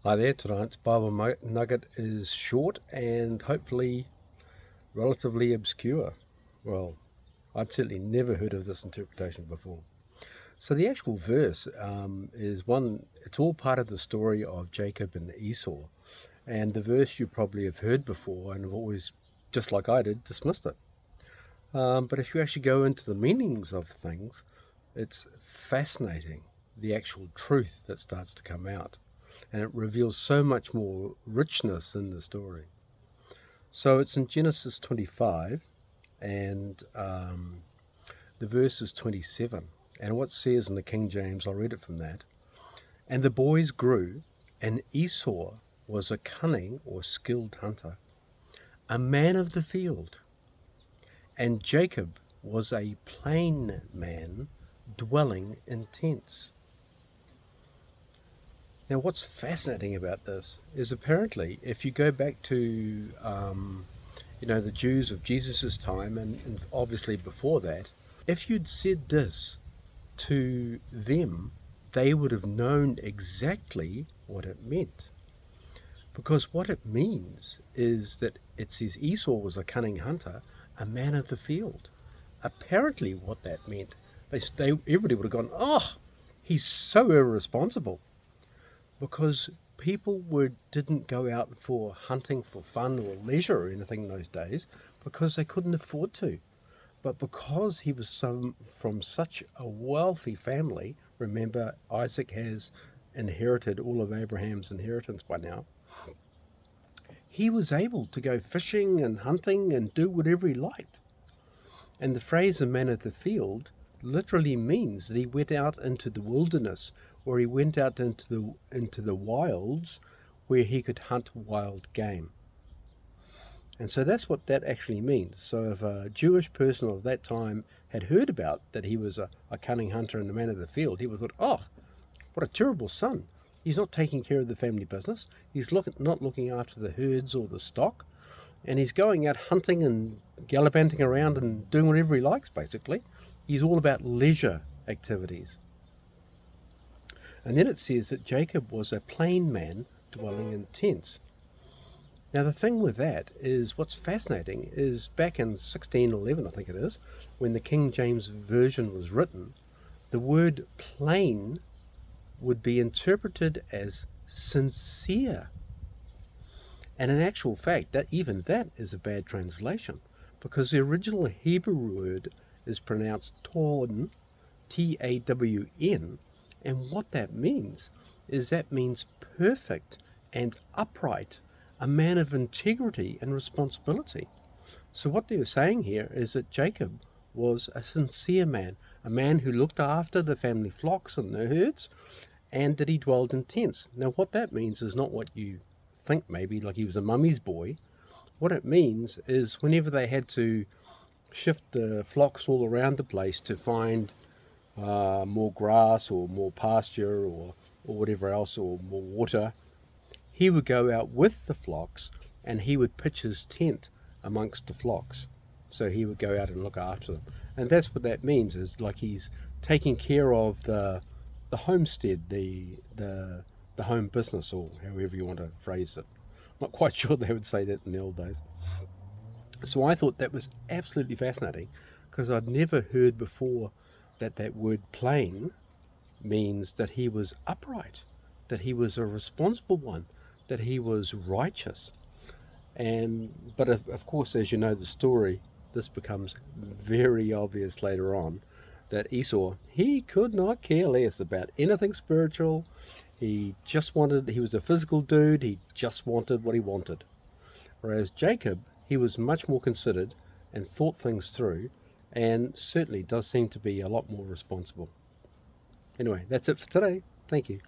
Hi there, tonight's Bible Nugget is short and hopefully relatively obscure. Well, I'd certainly never heard of this interpretation before. So the actual verse is one, it's all part of the story of Jacob and Esau. And the verse you probably have heard before and have always, just like I did, dismissed it. But if you actually go into the meanings of things, it's fascinating, the actual truth that starts to come out. And it reveals so much more richness in the story. So it's in Genesis 25, and the verse is 27. And what it says in the King James, I'll read it from that. And the boys grew, and Esau was a cunning or skilled hunter, a man of the field, and Jacob was a plain man, dwelling in tents. Now, what's fascinating about this is apparently, if you go back to, the Jews of Jesus' time, and obviously before that, if you'd said this to them, they would have known exactly what it meant. Because what it means is that it says Esau was a cunning hunter, a man of the field. Apparently, what that meant, everybody would have gone, oh, he's so irresponsible. Because people didn't go out for hunting for fun or leisure or anything in those days because they couldn't afford to. But because he was from such a wealthy family, remember Isaac has inherited all of Abraham's inheritance by now, he was able to go fishing and hunting and do whatever he liked. And the phrase "a man of the field" literally means that he went out into the wilderness, or he went out into the wilds where he could hunt wild game. And so that's what that actually means. So if a Jewish person of that time had heard about that he was a cunning hunter and a man of the field, he would have thought, oh, what a terrible son. He's not taking care of the family business. He's not looking after the herds or the stock. And he's going out hunting and gallivanting around and doing whatever he likes, basically. He's all about leisure activities. And then it says that Jacob was a plain man dwelling in tents. Now the thing with that is, what's fascinating is back in 1611, I think it is, when the King James Version was written, the word plain would be interpreted as sincere. And in actual fact, that is a bad translation, because the original Hebrew word is pronounced tawn, T-A-W-N, and what that means is that means perfect and upright, a man of integrity and responsibility. So what they were saying here is that Jacob was a sincere man, a man who looked after the family flocks and their herds, and that he dwelled in tents. Now what that means is not what you think, maybe like he was a mummy's boy. What it means is whenever they had to shift the flocks all around the place to find more grass or more pasture or whatever else, or more water, he would go out with the flocks and he would pitch his tent amongst the flocks. So he would go out and look after them. And that's what that means, is like he's taking care of the homestead, the home business, or however you want to phrase it. Not quite sure they would say that in the old days. So I thought that was absolutely fascinating, because I'd never heard before that word plain means that he was upright, that he was a responsible one, that he was righteous. But of course, as you know the story, this becomes very obvious later on, that Esau, he could not care less about anything spiritual. He was a physical dude, he just wanted what he wanted. Whereas Jacob, he was much more considered and thought things through, and certainly does seem to be a lot more responsible. Anyway, that's it for today. Thank you.